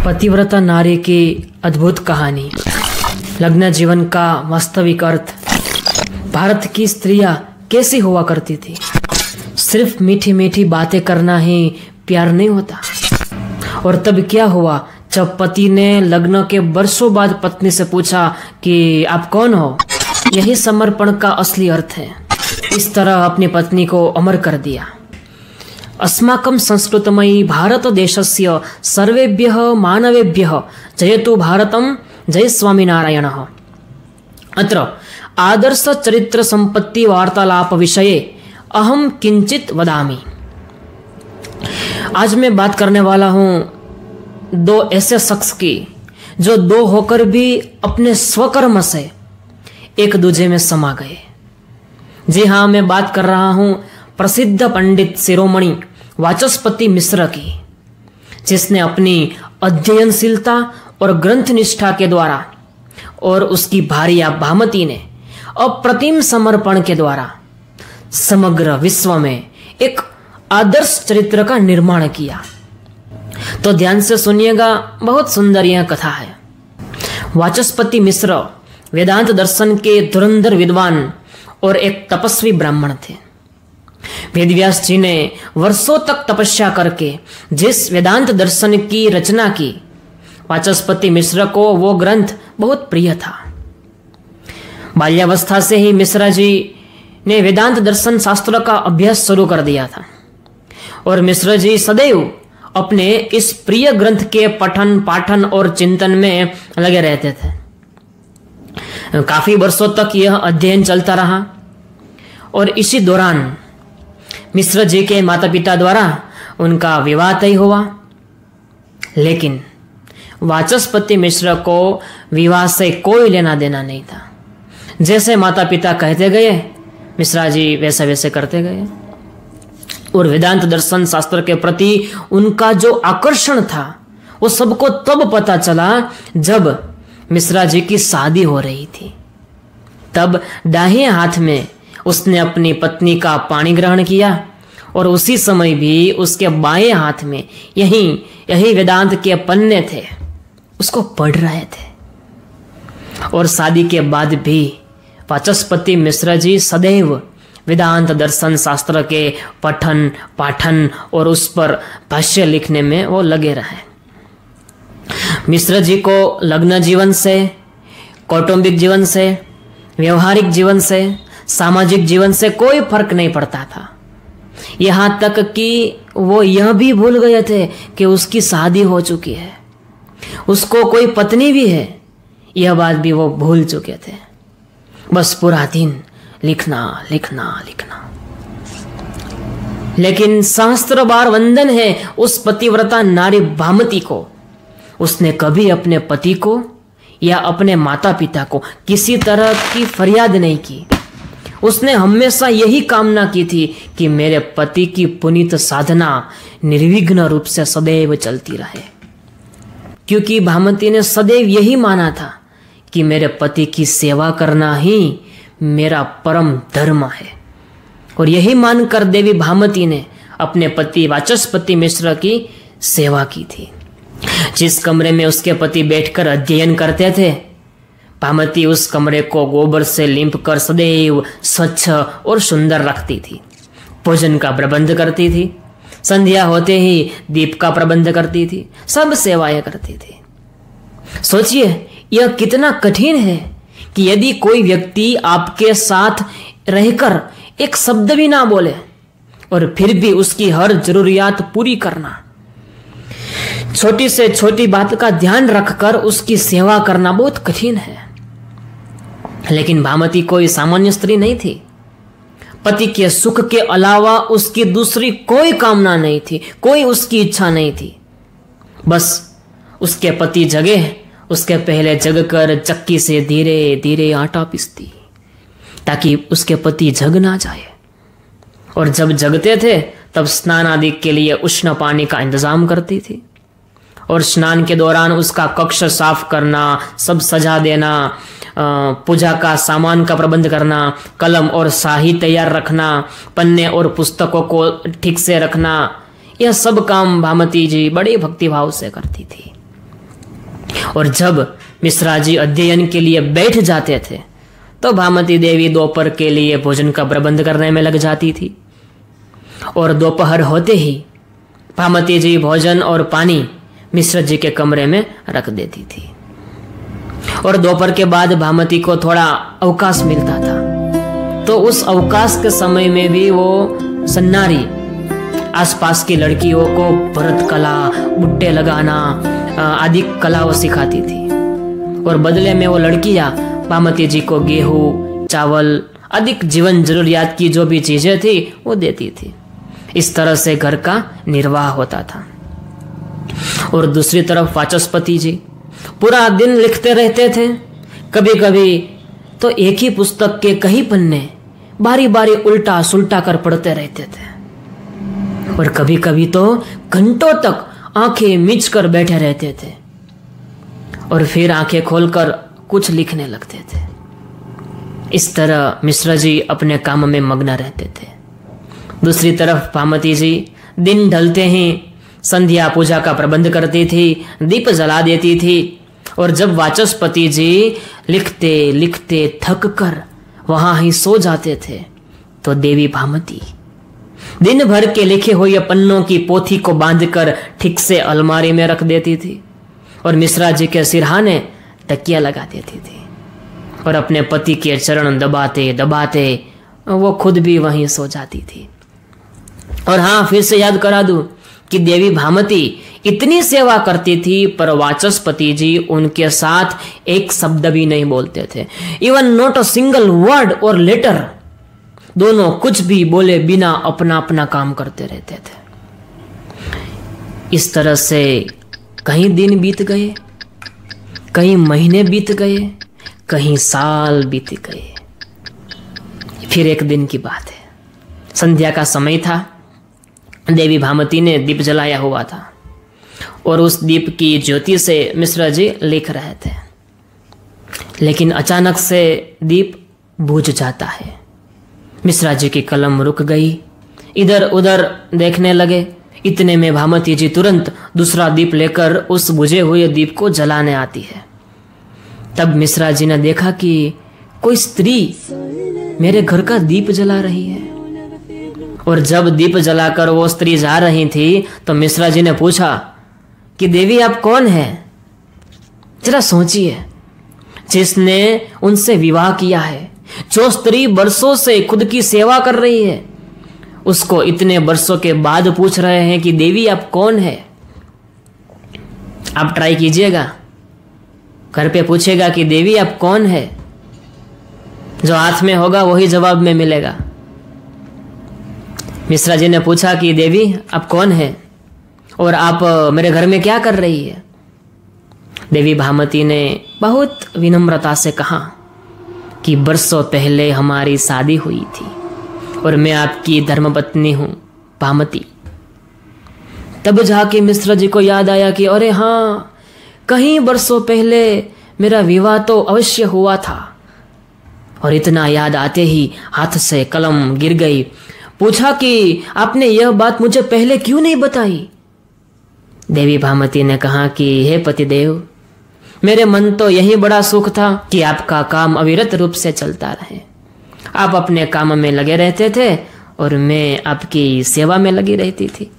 पतिव्रता नारी की अद्भुत कहानी, लग्न जीवन का वास्तविक अर्थ। भारत की स्त्रियां कैसी हुआ करती थी। सिर्फ मीठी मीठी बातें करना ही प्यार नहीं होता। और तब क्या हुआ जब पति ने लग्न के वर्षों बाद पत्नी से पूछा कि आप कौन हो। यही समर्पण का असली अर्थ है। इस तरह अपनी पत्नी को अमर कर दिया। अस्माकं संस्कृतमयी भारत देशस्य सर्वेभ्यः मानवेभ्यः जयतु भारतं, जय स्वामीनारायणः। अत्र आदर्श चरित्र संपत्ति वार्तालाप विषये अहम किंचित वदामि। आज मैं बात करने वाला हूँ दो ऐसे शख्स की जो दो होकर भी अपने स्वकर्म से एक दूजे में समा गए। जी हाँ, मैं बात कर रहा हूँ प्रसिद्ध पंडित शिरोमणि वाचस्पति मिश्र की, जिसने अपनी अध्ययनशीलता और ग्रंथ निष्ठा के द्वारा और उसकी भार्या भामती ने अप्रतिम समर्पण के द्वारा समग्र विश्व में एक आदर्श चरित्र का निर्माण किया। तो ध्यान से सुनिएगा, बहुत सुंदर यह कथा है। वाचस्पति मिश्र वेदांत दर्शन के धुरंधर विद्वान और एक तपस्वी ब्राह्मण थे। वेदव्यास जी ने वर्षों तक तपस्या करके जिस वेदांत दर्शन की रचना की, वाचस्पति मिश्र को वो ग्रंथ बहुत प्रिय था। बाल्यावस्था से ही मिश्रा जी ने वेदांत दर्शन शास्त्र का अभ्यास शुरू कर दिया था और मिश्र जी सदैव अपने इस प्रिय ग्रंथ के पठन पाठन और चिंतन में लगे रहते थे। काफी वर्षों तक यह अध्ययन चलता रहा और इसी दौरान मिश्र जी के माता पिता द्वारा उनका विवाह तय हुआ। लेकिन वाचस्पति मिश्र को विवाह से कोई लेना देना नहीं था। जैसे माता पिता कहते गए, मिश्रा जी वैसे वैसे करते गए। और वेदांत दर्शन शास्त्र के प्रति उनका जो आकर्षण था वो सबको तब पता चला जब मिश्रा जी की शादी हो रही थी। तब दाहिने हाथ में उसने अपनी पत्नी का पाणी ग्रहण किया और उसी समय भी उसके बाएं हाथ में यही वेदांत के पन्ने थे, उसको पढ़ रहे थे। और शादी के बाद भी वाचस्पति मिश्र जी सदैव वेदांत दर्शन शास्त्र के पठन पाठन और उस पर भाष्य लिखने में वो लगे रहे। मिश्र जी को लग्न जीवन से, कौटुंबिक जीवन से, व्यवहारिक जीवन से, सामाजिक जीवन से कोई फर्क नहीं पड़ता था। यहाँ तक कि वो यह भी भूल गए थे कि उसकी शादी हो चुकी है, उसको कोई पत्नी भी है, यह बात भी वो भूल चुके थे। बस पूरा दिन लिखना लिखना लिखना। लेकिन सहस्त्र बार वंदन है उस पतिव्रता नारी भामती को। उसने कभी अपने पति को या अपने माता पिता को किसी तरह की फरियाद नहीं की। उसने हमेशा यही कामना की थी कि मेरे पति की पुनीत साधना निर्विघ्न रूप से सदैव चलती रहे, क्योंकि भामती ने सदैव यही माना था कि मेरे पति की सेवा करना ही मेरा परम धर्म है। और यही मानकर देवी भामती ने अपने पति वाचस्पति मिश्र की सेवा की थी। जिस कमरे में उसके पति बैठकर अध्ययन करते थे, भामती उस कमरे को गोबर से लींप कर सदैव स्वच्छ और सुंदर रखती थी। भोजन का प्रबंध करती थी, संध्या होते ही दीप का प्रबंध करती थी, सब सेवाएं करती थी। सोचिए यह कितना कठिन है कि यदि कोई व्यक्ति आपके साथ रहकर एक शब्द भी ना बोले और फिर भी उसकी हर जरूरियात पूरी करना, छोटी से छोटी बात का ध्यान रखकर उसकी सेवा करना बहुत कठिन है। लेकिन भामती कोई सामान्य स्त्री नहीं थी। पति के सुख के अलावा उसकी दूसरी कोई कामना नहीं थी, कोई उसकी इच्छा नहीं थी। बस उसके पति जगे, उसके पहले जगकर चक्की से धीरे धीरे आटा पीसती ताकि उसके पति जग ना जाए। और जब जगते थे तब स्नान आदि के लिए उष्ण पानी का इंतजाम करती थी। और स्नान के दौरान उसका कक्ष साफ करना, सब सजा देना, पूजा का सामान का प्रबंध करना, कलम और स्याही तैयार रखना, पन्ने और पुस्तकों को ठीक से रखना, यह सब काम भामती जी बड़े भक्तिभाव से करती थी। और जब मिश्रा जी अध्ययन के लिए बैठ जाते थे तो भामती देवी दोपहर के लिए भोजन का प्रबंध करने में लग जाती थी। और दोपहर होते ही भामती जी भोजन और पानी मिश्र जी के कमरे में रख देती थी। और दोपहर के बाद भामती को थोड़ा अवकाश मिलता था, तो उस अवकाश के समय में भी वो सन्नारी आसपास की लड़कियों को भरत कला, बुट्टे लगाना आदि कला वो सिखाती थी। और बदले में वो लड़कियां भामती जी को गेहूं, चावल आदि जीवन जरूरियात की जो भी चीजें थी वो देती थी। इस तरह से घर का निर्वाह होता था। और दूसरी तरफ वाचस्पति जी पूरा दिन लिखते रहते थे। कभी कभी तो एक ही पुस्तक के कई पन्ने बारी बारी उल्टा सुल्टा कर पढ़ते रहते थे। और कभी कभी तो घंटों तक आंखें मीच कर बैठे रहते थे और फिर आंखें खोलकर कुछ लिखने लगते थे। इस तरह मिश्रा जी अपने काम में मग्न रहते थे। दूसरी तरफ भामती जी दिन ढलते ही संध्या पूजा का प्रबंध करती थी, दीप जला देती थी। और जब वाचस्पति जी लिखते लिखते थक कर वहां ही सो जाते थे तो देवी भामती दिन भर के लिखे हुए पन्नों की पोथी को बांधकर ठीक से अलमारी में रख देती थी और मिश्रा जी के सिरहाने तकिया लगा देती थी। और अपने पति के चरण दबाते दबाते वो खुद भी वहीं सो जाती थी। और हाँ, फिर से याद करा दूं कि देवी भामती इतनी सेवा करती थी पर वाचस्पति जी उनके साथ एक शब्द भी नहीं बोलते थे। Even not a single word और लेटर। दोनों कुछ भी बोले बिना अपना अपना काम करते रहते थे। इस तरह से कई दिन बीत गए, कई महीने बीत गए, कई साल बीत गए। फिर एक दिन की बात है, संध्या का समय था। देवी भामती ने दीप जलाया हुआ था और उस दीप की ज्योति से मिश्रा जी लिख रहे थे। लेकिन अचानक से दीप बुझ जाता है। मिश्रा जी की कलम रुक गई। इधर उधर देखने लगे। इतने में भामती जी तुरंत दूसरा दीप लेकर उस बुझे हुए दीप को जलाने आती है। तब मिश्रा जी ने देखा कि कोई स्त्री मेरे घर का दीप जला रही है। और जब दीप जलाकर वो स्त्री जा रही थी तो मिश्रा जी ने पूछा कि देवी आप कौन है? जरा सोचिए, जिसने उनसे विवाह किया है, जो स्त्री बरसों से खुद की सेवा कर रही है, उसको इतने बरसों के बाद पूछ रहे हैं कि देवी आप कौन है? आप ट्राई कीजिएगा, घर पे पूछेगा कि देवी आप कौन है, जो हाथ में होगा वही जवाब में मिलेगा। मिश्रा जी ने पूछा कि देवी आप कौन है और आप मेरे घर में क्या कर रही है? देवी भामती ने बहुत विनम्रता से कहा कि बरसों पहले हमारी शादी हुई थी और मैं आपकी धर्मपत्नी हूं भामती। तब जाके मिश्रा जी को याद आया कि अरे हाँ, कहीं बरसों पहले मेरा विवाह तो अवश्य हुआ था। और इतना याद आते ही हाथ से कलम गिर गई। पूछा कि आपने यह बात मुझे पहले क्यों नहीं बताई? देवी भामती ने कहा कि हे पतिदेव, मेरे मन तो यही बड़ा सुख था कि आपका काम अविरत रूप से चलता रहे। आप अपने काम में लगे रहते थे और मैं आपकी सेवा में लगी रहती थी।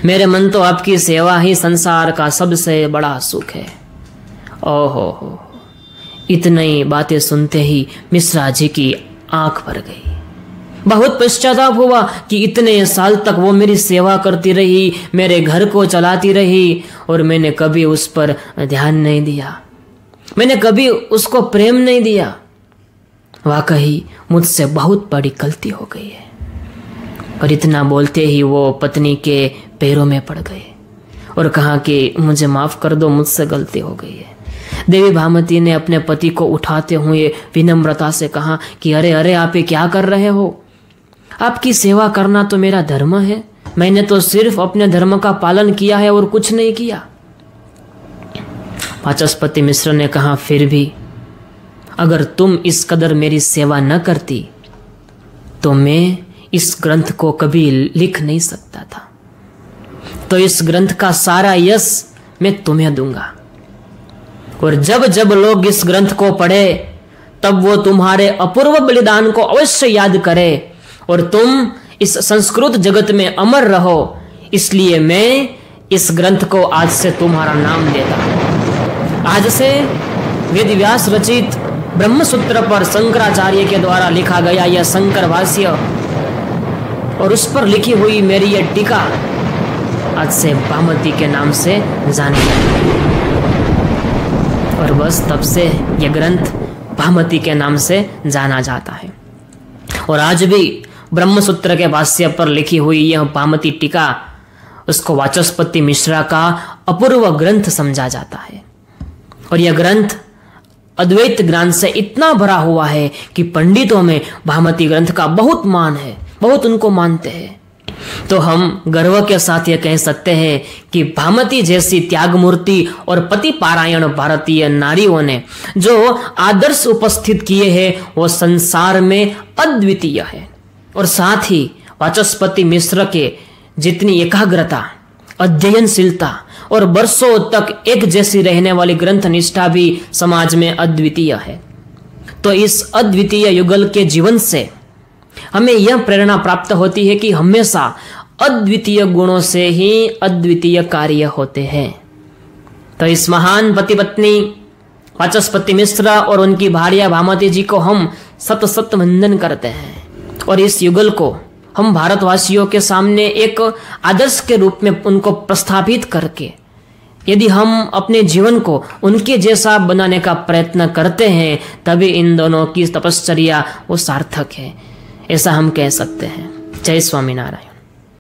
मेरे मन तो आपकी सेवा ही संसार का सबसे बड़ा सुख है। ओहो हो, इतनी बातें सुनते ही मिश्रा जी की आंख भर गई। बहुत पश्चाताप हुआ कि इतने साल तक वो मेरी सेवा करती रही, मेरे घर को चलाती रही और मैंने कभी उस पर ध्यान नहीं दिया, मैंने कभी उसको प्रेम नहीं दिया। वाकई मुझसे बहुत बड़ी गलती हो गई है। और इतना बोलते ही वो पत्नी के पैरों में पड़ गए और कहा कि मुझे माफ कर दो, मुझसे गलती हो गई है। देवी भामती ने अपने पति को उठाते हुए विनम्रता से कहा कि अरे अरे आप ये क्या कर रहे हो? आपकी सेवा करना तो मेरा धर्म है। मैंने तो सिर्फ अपने धर्म का पालन किया है और कुछ नहीं किया। वाचस्पति मिश्र ने कहा, फिर भी अगर तुम इस कदर मेरी सेवा न करती तो मैं इस ग्रंथ को कभी लिख नहीं सकता था। तो इस ग्रंथ का सारा यश मैं तुम्हें दूंगा। और जब जब लोग इस ग्रंथ को पढ़े तब वो तुम्हारे अपूर्व बलिदान को अवश्य याद करे और तुम इस संस्कृत जगत में अमर रहो। इसलिए मैं इस ग्रंथ को आज से तुम्हारा नाम देता हूं। आज से वेद व्यास रचित ब्रह्मसूत्र पर शंकराचार्य के द्वारा लिखा गया यह शंकर भाष्य और उस पर लिखी हुई मेरी यह टीका आज से भामती के नाम से जानी जाती है। और बस तब से यह ग्रंथ भामती के नाम से जाना जाता है। और आज भी ब्रह्मसूत्र के भाष्य पर लिखी हुई यह भामती टीका उसको वाचस्पति मिश्रा का अपूर्व ग्रंथ समझा जाता है। और यह ग्रंथ अद्वैत ज्ञान से इतना भरा हुआ है कि पंडितों में भामती ग्रंथ का बहुत मान है, बहुत उनको मानते हैं। तो हम गर्व के साथ ये कह सकते हैं कि भामती जैसी त्याग मूर्ति और पति पारायण भारतीय नारियों ने जो आदर्श उपस्थित किए हैं वो संसार में अद्वितीय है। और साथ ही वाचस्पति मिश्र के जितनी एकाग्रता, अध्ययनशीलता और वर्षों तक एक जैसी रहने वाली ग्रंथ निष्ठा भी समाज में अद्वितीय है। तो इस अद्वितीय युगल के जीवन से हमें यह प्रेरणा प्राप्त होती है कि हमेशा अद्वितीय गुणों से ही अद्वितीय कार्य होते हैं। तो इस महान पति पत्नी वाचस्पति मिश्र और उनकी भार्या भामती जी को हम सत सत वंदन करते हैं। और इस युगल को हम भारतवासियों के सामने एक आदर्श के रूप में उनको प्रस्थापित करके यदि हम अपने जीवन को उनके जैसा बनाने का प्रयत्न करते हैं तभी इन दोनों की तपश्चर्या वो सार्थक है, ऐसा हम कह सकते हैं। जय स्वामीनारायण।